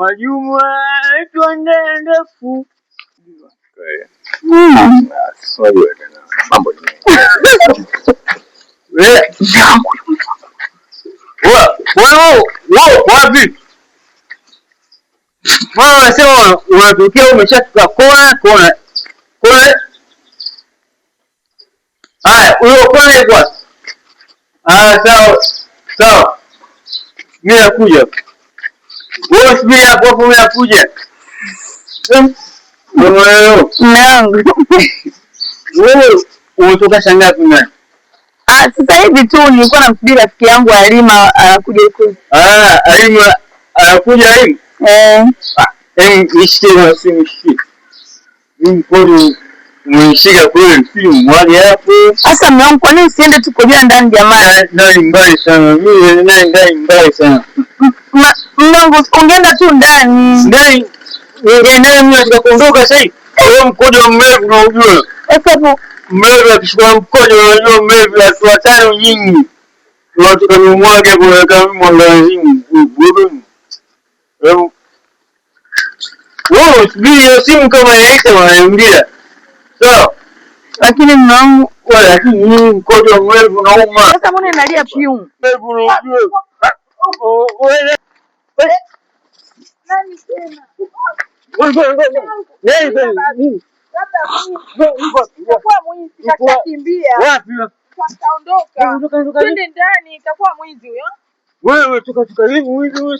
Majuma twende ndefu. Mambo ni wapi? Mama anasema unatokea umeshafika kona. Haya, huyo kona kwa. Sawa. Mimi nakuja. Wewe subiri hapo mimi nakuja. Wewe umetoka saa ngapi mwana? Sasa hivi tu nilikuwa namsubiri rafiki yangu Halima anakuja huko. Halima anakuja hivi? Nishike na simshike. Mkono umeshika kweli simu mwali hapo. Sasa mume wangu kwa nini usiende tukojea ndani jamani? Ndani mbali sana. Mimi ndani mbali sana. Mume wangu ungeenda tu ndani. Ndani mimi nataka kuondoka sasa hivi. Wewe mkojo mrefu na ujue. Sasa mrefu akishika mkojo unajua mrefu ya watano nyingi. Unataka nimwage kwa kama mwangazimu. Wewe subiri simu kama inaita wananiambia. Sawa. Lakini mwanangu lakini mkojo mrefu na uma. Sasa mbona inalia piu? Mrefu na ujue. Nani tena? Itakuwa mwizi katakimbia. Wapi? Kataondoka. Twende ndani itakuwa mwizi huyo. Wewe tuka hivi mwizi huyo.